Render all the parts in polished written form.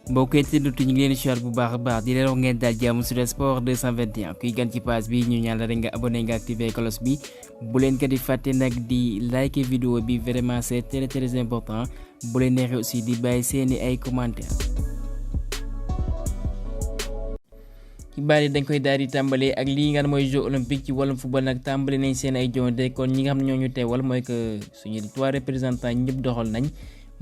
mbokk yi ñu ngi leen di bu baax a baax di leen wax ngeen daal jàmm sur sport 221 kuy gan ci page bi ñu ñaan la rek nga abonné nga activé cloche bi bu leen ko di fàtte nag di like vidéo bi vraiment c'est très important bu leen neexee aussi di bàyyi seeni ay commentaires. xibaar yi dañ koy daal di tàmbalee ak lii nga xam mooy jeux olympique ci wàllum football nag tàmbali nañ seen ay jonte kon ñi nga xam ñoo ñu teewal mooy que suñu 3 représentants ñëpp doxal nañ.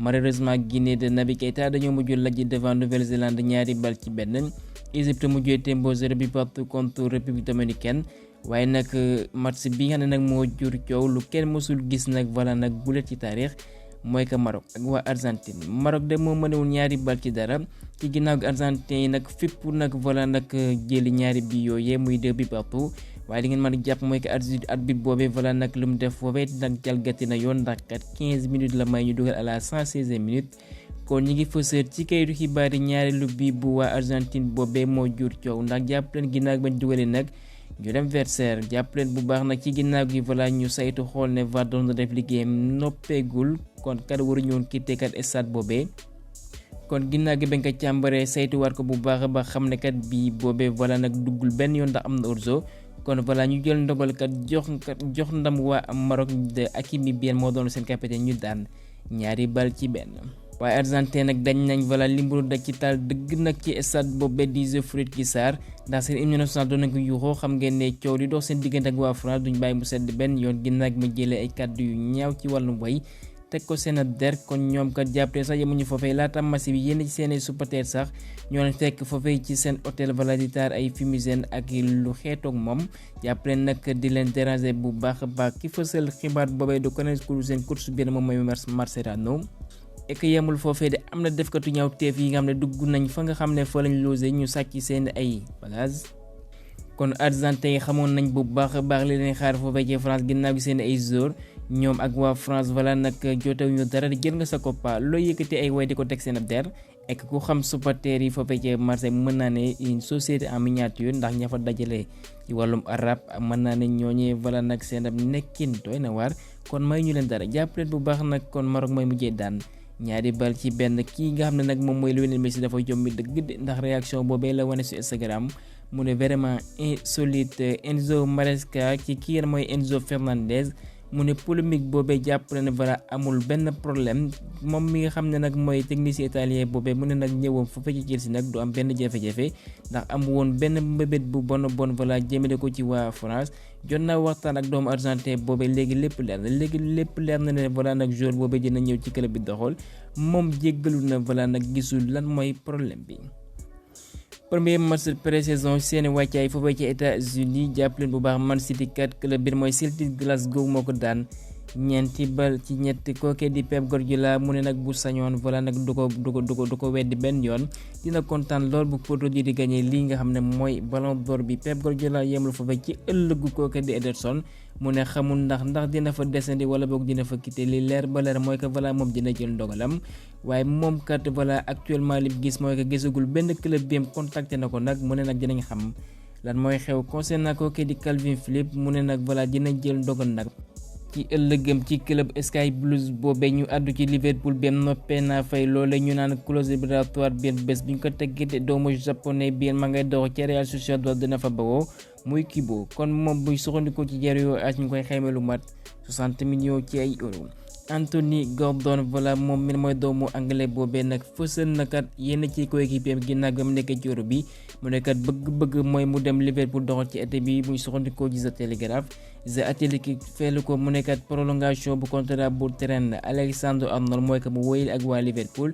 Malheureusement Guinée de Naby Keïta dañoo mujj lajj devant Nouvelle-Zélande ñaari bal ci benn. Égypte mujjee tembo 0 bi partout contre République dominicaine waaye nag match bi nga xam ne nag moo jur coow lu kenn mësul gis nag voilà nag bulet ci taarix mooy que Maroc ak waa Argentine Maroc de moo mënewul ñaari bal ci dara ci ginnaaw gi Argentine yi nag fipp nag voilà nag jëli ñaari bi yooyee muy 2 bi partout. waaye li ngeen mën a jàpp mooy que arbitre boobee voilà nag lu mu def foofee nag jalgati na yoon ndax kat 15 minutes la may ñu dugal à la 116e minute kon ñi ngi fësër ci kayitu xibaar yi ñaareelu bi bu waa Argentine boobee moo jur coow ndax jàpp leen ginnaaw bañ dugalee nag ñu dem versaire jàpp leen bu baax nag ci ginnaaw gi voilà ñu saytu xool ne VAR doon na def liggéeyam noppeegul kon kat waruñu woon quitté kat stade boobee. kon ginnaaw gi bañ ko càmbaree saytuwaat ko bu baax a baax xam ne kat bii boobee voilà nag duggul benn yoon ndax am na orzo kon voilà ñu jël ndogal kat jox ndam waa Maroc de Hakimi Bien moo doon seen capitaine ñu daan ñaari bal ci benn. waaye Argentine nag dañ nañ voilà limbalu daj ci taal dëgg nag ci stade boobee di Geoffroy Guichard ndax seen hymne national doon nañ ko yuuxoo xam ngeen ne coow li dox seen diggante ak waa France duñ bàyyi mu sedd benn yoon ginnaaw gi mu jëlee ay kàddu yu ñaaw ci wàllum way teg ko seen der kon ñoom kat jàppale sax yemuñu foofee laata match bi yenn ci seen supporters sax ñoo leen fekk foofee ci seen hôtel voilà di taar ay fumigène ak lu xeetoog moom jàppale nag di leen déranger bu baax a baax ki fësal xibaar boobee du connaître ku seen coach bi moom mooy Marcelino et que yemul foofee de am na defkatu ñaaw teef yi nga xam ne dugg nañ fa nga xam ne fa lañ logé ñu sàcc seen ay bagages kon Argentin yi xamoon nañ bu baax a baax li leen xaar foofee ci France ginnaaw gi seen ay joueurs ñoom ak waa France voilà nag jotewuñu dara di jël nga sa koppa loo yëkkati ay way di ko teg seen ab der ek ku xam supporters yi foofee ci Marseille mën naa ne une société en miniature ndax ña fa dajale ci wàllum arab mën naa ne ñooñee voilà nag seen ab nekkin doy na waar kon may ñu leen dara jàppaleen bu baax nag kon Maroc mooy mujjee daan ñaari bal ci benn kii nga xam ne nag moom mooy Lionel Messi dafa jommi dëgg ndax réaction boobee la wane sur Instagram mu ne vraiment insolite Enzo Maresca ci kii mooy Enzo Fernandez mu ne polémique boobee jàpp na ne voilà amul benn problème moom mi nga xam ne nag mooy technicien italien boobee mu ne nag ñëwoon foofu ci Chelsea nag du am benn jafe-jafe ndax am woon benn mbébét bu bon voilà jëmale ko ci waa France jot naa waxtaan ak doomu Argentin boobee léegi lépp leer na ne voilà nag jour boobee dina ñëw ci club bi doxal moom jéggalu na voilà nag gisul lan mooy problème bi. premier match pré-saison seen wàccaay foofee ci États-Unis jàpp leen bu baax Man City kat club bi mooy Celtic Glasgow moo ko daan ñeenti bal ci ñetti kooke di Pape Gueye mu ne nag bu sañoon voilà nag du ko weddi benn yoon dina kontaan lool bu poto ji di gagné lii nga xam ne mooy ballon d'or bi Pape Gueye yemul foofee ci ëllëgu kooke di Ederson mu ne xamul ndax dina fa descendi wala boog dina fa quitter li leer ba leer mooy que voilà moom dina jël ndogalam waaye moom kat voilà actuellement li gis mooy que gisagul benn club bi am contacté na ko nag mu ne nag dinañ xam lan mooy xew concernant kooke di Calvin Phillips mu ne nag voilà dina jël ndogal nag ci ëllëgëm ci club Sky Blues boobee ñu àddu ci Liverpool bi noppee naa fay loole ñu naan clause libératoire bi bés bi ñu ko teggee doomu japonais bi ma ngay dox ci Real Sociedad dina fa bawoo muy Kibo kon moom buy soxandikoo ci jar yoo as ñu koy xayma lu mat 60 millions ci ay euro. Anthony Gordon voilà moom mi mooy doomu anglais boobee nag fësal na kat yenn ci coéquipier bi ginnaaw ba mu nekkee ci euro bi mu ne kat bëgg-bëgg mooy mu dem Liverpool doxal ci été bi muy soxandikoo ci The Telegraph. The Athletic feelu ko mu nekkat prolongation bu contrat bu terrain Alexander Arnold mooy que mu wéyal ak waa Liverpool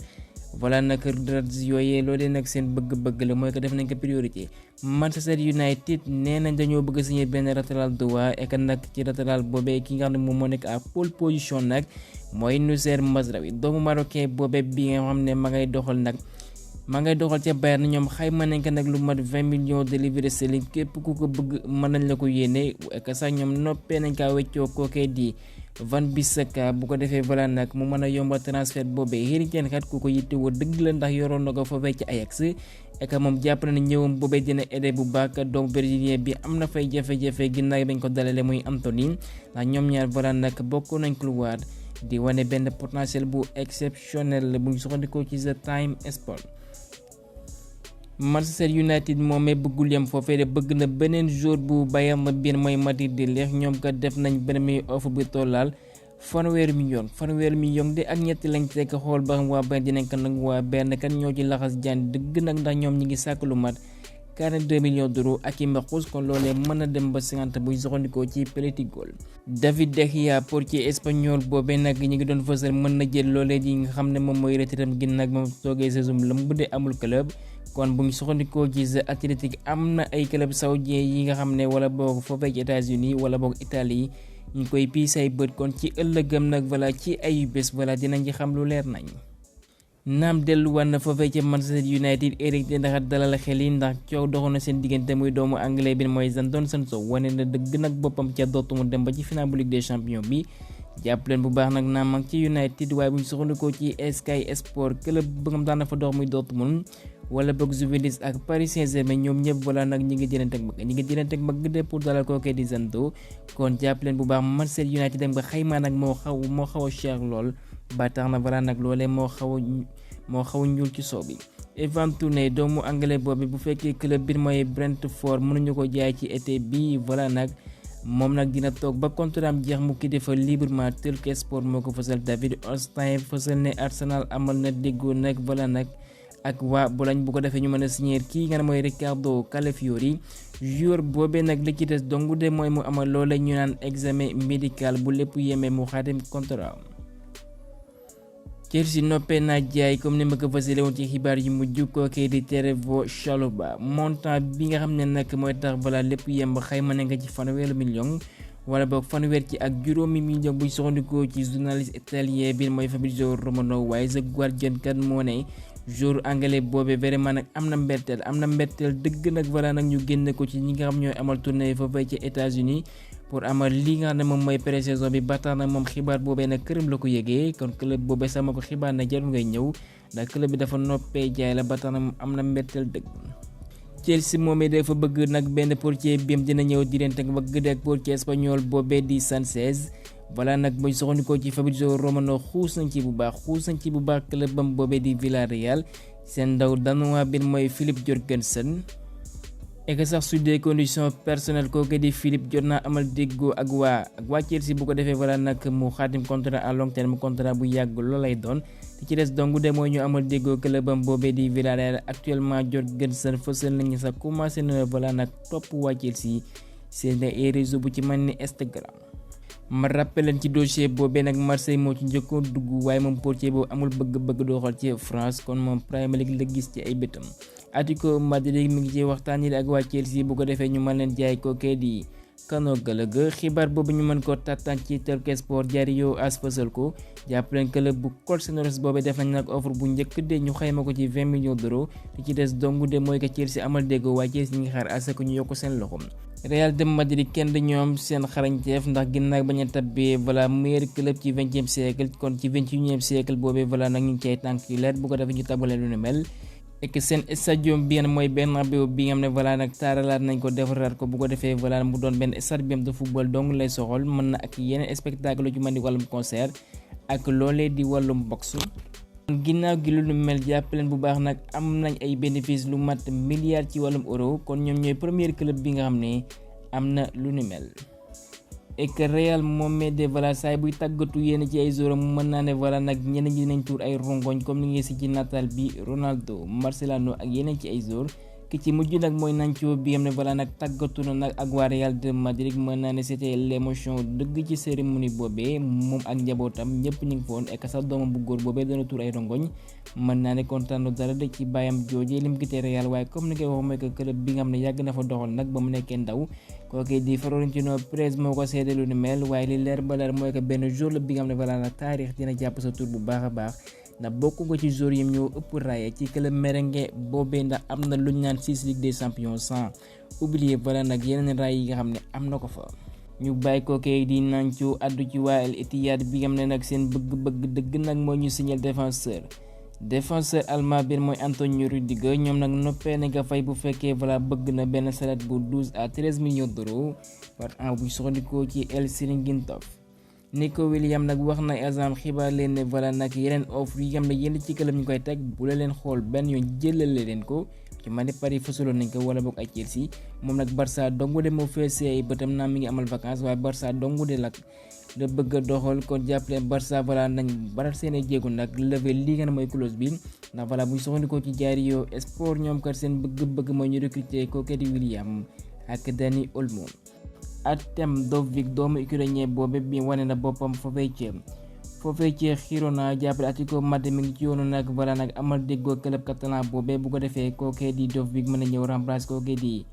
voilà nag Reds yooyee loolee nag seen bëgg-bëgg la mooy que def nañ ko priorité. Manchester United nee nañ dañoo bëgg signé benn latéral droit et que nag ci latéral boobee ki nga xam ne moom moo nekk à pole position nag mooy Noussair Mazraoui doomu marocain boobee bi nga xam ne ma ngay doxal ca Bayern ñoom xayma nañ ko nag lu mat 20 millions de livres sterling képp ku ko bëgg mën nañ la ko yéene ak sax ñoom noppee nañ kaa weccoo kookee di Van Bissaka bu ko defee voilà nag mu mën a yombal transfert boobee Hériken kat ku ko yittewoo dëgg la ndax yoroon na ko foofee ci Ajax et que moom jàpp na ne ñëwam boobee dina aider bu baax doomu brésilien bi am na fay jafe-jafe ginnaaw bañ ko dalale muy Anthony ndax ñoom ñaar voilà nag bokk nañ couloir di wane benn potentiel bu exceptionnel bu ñu soxandikoo ci The Time Sport. Manchester United moomee bëggul yam foofee de bëgg na beneen joueur bu Bayern na biir mooy Matthijs de Ligt ñoom kat def nañ benn offre bi tollaal fanweeri million de ak ñetti lañ tekk xool ba xam waa Bayern dinañ ko nag waa Bayern kan ñoo ci laxas jaan dëgg nag ndax ñoom ñi ngi sàkk lu mat 42 millions d'euros ak i mbaxus kon loolee mën na dem ba 50 buy soxandikoo ci Politigol. David De Gea portier espagnol boobee nag ñi ngi doon fësal mën na jël loolee ji nga xam ne moom mooy retraitam gi nag moom toogee saison lëmb de amul club kon bu ñu soxandikoo ci The Athletic am na ay club saoudien yi nga xam ne wala boog foofee ci États-Unis wala boog Italie ñu koy piis ay bët kon ci ëllëgam nag voilà ci ayu bés voilà dinañ ci xam lu leer nañ. naam delluwaat na foofee ca Manchester United Eric Ten Hag dalal xel yi ndax coow doxoon na seen diggante muy doomu anglais bi mooy Jadon Sancho wane na dëgg nag boppam ca Dortmund dem ba ci final bu Ligue des Champions bi jàpp leen bu baax nag naam mag ci United waaye bu ñu soxandikoo ci Sky Sport club ba nga daan na fa dox muy Dortmund wala boog Juventus ak Paris Saint-Germain ñoom ñëpp voilà nag ñi ngi jëlante ak bëgg de pour dalal kookee di Sancho kon jàpp leen bu baax Manchester United dem ba xaymaa nag moo xaw a cher lool ba tax na voilà nag loolee moo xaw a ñuul ci soo bi. Evan Touré doomu anglais boobu bu fekkee club bi mooy Brentford mënuñu ko jaay ci été bi voilà nag moom nag dina toog ba contrat am jeex mu kii defa librement Talk Sport moo ko fësal. David Ornstein fësal ne Arsenal amal na déggoo nag voilà nag ak waa Bologne bu ko defee ñu mën a signer kii nga ne mooy Riccardo Calafiori joueur boobee nag li ci des dong de mooy mu amal loolee ñu naan examen médical bu lépp yemee mu xaatim contrat. Chelsea noppee naa jaay comme ni ma ko fasile woon ci xibaar yu mujj kookee di Trevoh Chalobah montant bi nga xam ne nag mooy tax balaa lépp yemb xayma ne nga ci fanweeri million wala boog fanweer ci ak juróomi million buy soxandikoo ci journaliste italien bi mooy Fabrizio Romano waaye The Guardian kat moo ne joueur anglais boobee vraiment nag am na mbetteel dëgg nag voilà nag ñu génne ko ci ñi nga xam ñooy amal tournée foofee ci États-Unis pour amal li nga xam ne moom mooy pré-saison bi ba tax nag moom xibaar boobee nag këram la ko yëgee kon club boobee sama ko xibaar na jarul ngay ñëw ndax club bi dafa noppee jaay la ba tax nag am na mbetteel dëgg. Chelsea moomee dafa bëgg nag benn portier bim dina ñëw di leen teg bëgg ak portier espagnol boobee di Sanchez voilà nag buñ soxandikoo ci Fabrizio Romano xuus nañ ci bu baax club bam boobee di Villarreal seen ndaw danois bi mooy Philipp Jorgensen et que sax su des conditions personnelles kooku di Philippe jot naa amal déggoo ak waa Chelsea bu ko defee voilà nag mu xaatim contrat à long terme contrat bu yàgg loolu lay doon te ci des dong de mooy ñu amal déggoo clubam boobee di Villarreal actuellement Jorgensen fësal nañu sax commencé na voilà nag topp waa Chelsea seen ay réseau bu ci mel ni Instagram. ma rappel leen ci dossier boobee nag Marseille moo ci njëkkoon dugg waaye moom portier boobu amul bëgg-bëgg doxal ci France kon moom Premier League la gis ci ay bëtam. Atlético Madrid mi ngi ci waxtaan yi ak waa Chelsea bu ko defee ñu mën leen jaay kookee di Conor Gallagher xibaar boobu ñu mën ko tàttaan ci Talk Sport Diario AS fësal ko jàpp leen club bu Colchonero boobee def nañ nag offre bu njëkk de ñu xayma ko ci 20 millions d'euros te ci des dong de mooy que Chelsea amal déggoo waa Chelsea ñi ngi xaar asa ko ñu yokk seen loxo. Real de Madrid kenn de ñoom seen xarañteef ndax ginnaaw bañ a tabbee voilà meilleur club ci 20e siècle kon ci 21e siècle boobee voilà nag ñu ngi cay tànk yu leer bu ko defee ñu tabalee lu ne mel. et que seen stadium bi mooy Bernabéu bi nga xam ne voilà nag taaralaat nañ ko defaraat ko bu ko defee voilà mu doon benn stadium de football dong lay soxol mën na ak yeneen spectacle lu ci mën di wàllum concert ak loolee di wàllum boxe. ginnaaw gi lu nu mel jàppaleen bu baax nag am nañ ay bénéfice lu mat milliards ci wàllum euro kon ñoom ñooy premier club bi nga xam ne am na lu nu mel. et que Real moom de voilà saay buy tàggatu yenn ci ay joueurs mën naa ne voilà nag ñeneen ñi dinañ tuur ay rongoñ comme ni ngeen si ci nataal bi Ronaldo Marcelino ak yeneen ci ay joueurs ki ci mujj nag mooy Nacho bi nga xam ne voilà nag tàggatu na nag ak waa Real de Madrid mën naa ne c'était l'émotion dëgg ci cérémonie boobee moom ak njabootam ñëpp ñu ngi foon et que sax doomam bu góor boobee dana tuur ay rongoñ mën naa ne kontaan dara de ci bàyyam joojee lim quitté Real waaye comme ni koy wax mooy que club bi nga xam ne yàgg na fa doxal nag ba mu nekkee ndaw kooku di Florentino Perez moo ko seede lu ni mel waaye li leer ba leer mooy que benn jour la bi nga xam ne voilà nag taarix dina jàpp sa tur bu baax a baax ndax bokk nga ci joueurs yi ñoo ëpp raaya ci club merengue boobee ndax am na luñ naan 6 Ligue des Champions sans oublier voilà nag yeneen raay yi nga xam ne am na ko fa. ñu bàyyi kookee di Nacho addu ci waa Al Ittihad bi nga xam ne nag seen bëgg-bëgg dëgg nag moo ñu signal défenseur allemand bi mooy Antonio Rüdiger ñoom nag noppee na nga fay bu fekkee voilà bëgg na benn salaire bu 12 à 13 millions d'euros par an bu soxandikoo ci El Siringintov. Nico Williams nag wax na agent xibaar leen ne voilà nag yeneen offre yi nga xam ne yenn ci club ñu koy teg bu leen xool benn yoon jëlale leen ko ci mel ni Paris fësaloon nañ ko wala boog ay Chelsea moom nag Barça dongu de moo feesee ay bëtam naa mi ngi amal vacances waaye Barça dongu de la bëgg a doxal kon jàppale Barça voilà nañ baral seeni jéego nag levé li nga mooy clause bi ndax voilà bu ñu soxandikoo ci Diario Sport ñoom kat seen bëgg-bëgg mooy ñu recruter kooku di William ak Dani Olmo. Artem Dovbyk doomu ukrainien boobe bi wane na boppam foofee ci Girona jàppale Atlético Madrid mi ngi ci yoonu nag voilà nag amal déggoo club catalan boobe bu ko defee kooku di Dovbyk mën a ñëw remplacer kooku di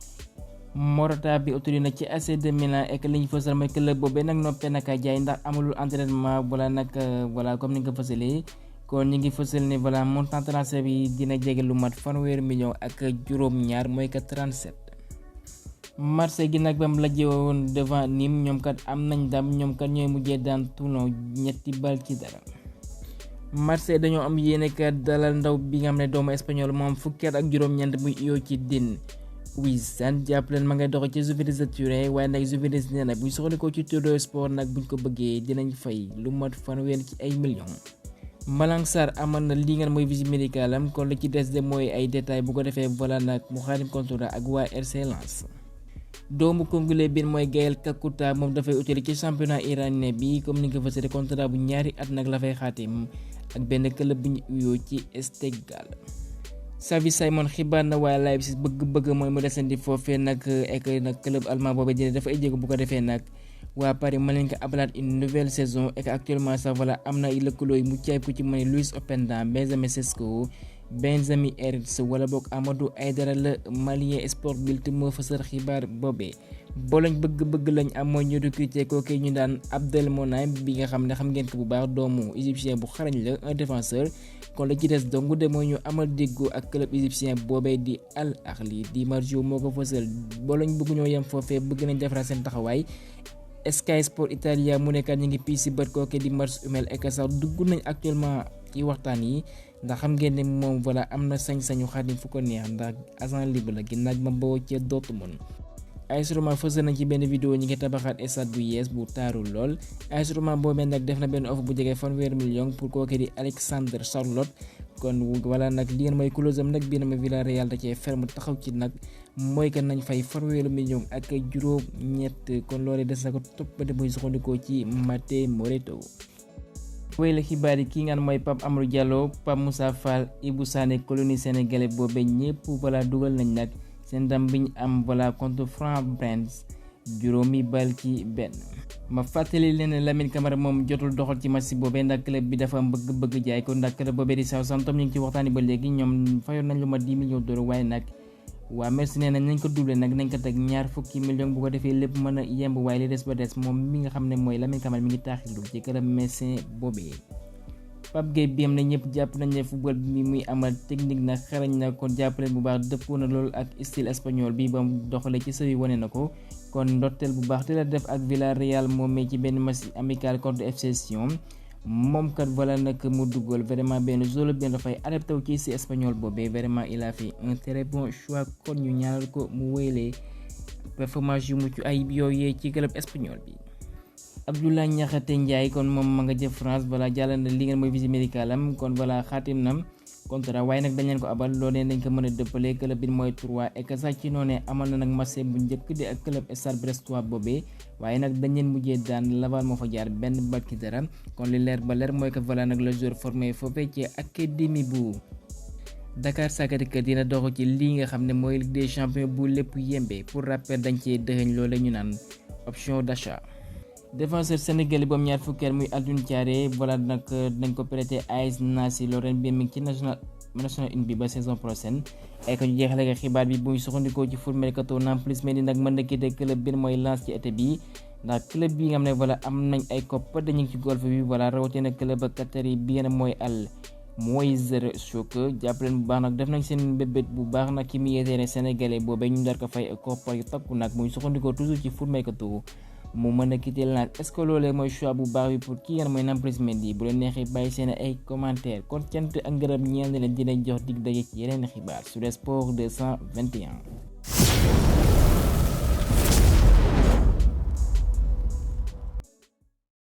Morata bi autorisé na ci AC de Milan ek li ñu fësal mooy club boobee nag noppee naka jaay ndax amulul entraînement voilà nag voilà comme ni nga ko fësalee kon ñu ngi fësal ne voilà montant transfert bi dina jege lu mat fanweeri million ak juróom-ñaar mooy que 37. Marseille gi nag bam lajjee woon devant Nîmes ñoom kat am nañ ndam ñoom kat ñooy mujjee daan Toulon 2-0. Marseille dañoo am yéene kat dalal ndaw bi nga xam ne doomu espagnol moom fukki at ak juróom-ñeent muy iyoo ci din Wisane jàppaleen ma ngay dox ci Juventus de Turin waaye nag Juventus nee na buñ soxla ko ci Todo Sport nag buñ ko bëggee dinañ fay lu mat fanweer ci ay millions. Malang Sarr amal na li nga mooy visite médicale am kon li ci des de mooy ay détails bu ko defee voilà nag mu xaatim contrat ak waa RC Lens. doomu congolais bi mooy Gaël Kakuta moom dafay utali ci championnat iranien bi comme ni nga ko fësale contrat bu ñaari at nag la fay xaatim ak benn club bu ñu uyoo ci Esteghlal. Xavi Simons xibaar na waa Leipzig bëgg-bëgg mooy mu desandi foofee nag ek nag club allemand boobu dina dafa ay jéego bu ko defee nag waa Paris mën nañ ko abalaat une nouvelle saison et actuellement sax voilà am na ay lëkkaloo yu mu caay ku ci mën Luis Openda Benjamin Sesko Benjamin Ertz wala boog Amadou Aïdara la malien sport bilt moo fësal xibaar boobee. Bologne bëgg-bëgg lañ am mooy ñu recruter kooku ñu daan Abdelmonem bi nga xam ne xam ngeen ko bu baax doomu égyptien bu xarañ la un défenseur kon la ci des dong de mooy ñu amal déggoo ak club égyptien boobee di Al Ahly di Marjo moo ko fësal. Bologne bëgg ñoo yem foofee bëgg nañ defaraat seen taxawaay. Sky Sport Italia mu nekkat ñu ngi pii si bët kooku di Mars Hummel ek sax dugg nañ actuellement ci waxtaan yi ndax xam ngeen ne moom voilà am na sañ-sañu xaatim fu ko neex ndax agent libre la ginnaaw ma bawoo ca Dortmund. AS Roma fësal nañ ci benn vidéo ñi ngi tabaxaat stade bu yees bu taaru lool. AS Roma boobee nag def na benn offre bu jege fanweeri million pour kooku di Alexander Charlotte kon voilà nag li ngeen mooy clause am nag bii na ma Villarreal da cee ferme taxaw ci nag mooy que nañ fay fanweeri million ak juróom-ñett kon loolee des na ko toppate muy soxandikoo ci Matteo Moretto. wéy la xibaar yi kii nga mooy Pape Amadou Diallo Pape Moussa Fall Ibou Sané colonie sénégalais boobee ñëpp voilà dugal nañ nag seen ndam bi ñu am voilà contre France juróomi bal ci benn. ma fàttali leen Lamine Camara moom jotul doxal ci match boobee ndax club bi dafa bëgg jaay ko ndax club boobee di Southampton ñu ngi ci waxtaani ba léegi ñoom fayoon nañ lu ma 10 millions d'euros waaye nag waa Merci nee nañ ko doublé nag nañ ko teg 20 millions bu ko defee lépp mën a yemb waaye li des ba des moom mi nga xam ne mooy Lamine Camara mi ngi taaxirlu ci club Messi boobee. Pape Gueye bi am na ñëpp jàpp nañ ne football bi muy amal technique na xarañ na kon jàppaleen bu baax dëppoo na lool ak style espagnol bi ba mu doxalee ci sëy wane na ko kon ndorteel bu baax te la def ak Villarreal moom ci benn match amical contre FC Sion moom kat voilà nag mu duggal vraiment benn zone benn dafay adapté wu ci style espagnol boobee vraiment il a fait un très bon choix kon ñu ñaanal ko mu wéyalee performance yu mucc ayib yooyee ci club espagnol bi. Abdoulaye Niakhate Ndiaye kon moom ma nga jëf France voilà jàll na li ngeen mooy visite médicale am kon voilà xaatim na contrat waaye nag dañ leen ko abal loolee dañ ko mën a dëppale club bi mooy 3 et que sax ci noonee amal na nag match bu njëkk di ak club Stade Brestois boobee waaye nag dañ leen mujjee daan Laval moo fa jaar benn bal ci dara kon li leer ba leer mooy que voilà nag le joueur formé foofee ci académie bu Dakar Sacré-Cœur dina dox ci lii nga xam ne mooy Ligue des champions bu lépp yembe pour rappel dañ cee dëxëñ loolee ñu naan option d'achat. défenseur sénégalais boobu ñaar fukkeel muy Alioune Thiaré voilà nag dañ ko prêté AS Nancy Lorraine bi mi ngi ci national 1 bi ba saison prochaine ay ko ñu jeexale nga xibaar bi bu ñu soxandikoo ci foot mercato Nampalys Mendy nag mën na quitter club bi mooy Lens ci été bi ndax club bi nga xam ne voilà am nañ ay koppar dañu ci golf bi voilà rawatina club ak Qatar yi bi mooy Al Moisir Chouk jàppaleen bu baax nag def nañ seen bébét bu baax nag ki mu yeetee sénégalais boobee ñu dar ko fay koppar yu takku nag muy soxandikoo toujours ci foot mercato mu mën a quitter nag est-ce que loolee mooy choix bu baax bi pour kii nga mooy Nampalys Mendy bu leen neexee bàyyi seen ay commentaires kon cant ak ngërëm ñeel na leen dinañ jox dig daje ci yeneen xibaar sur le sport 221.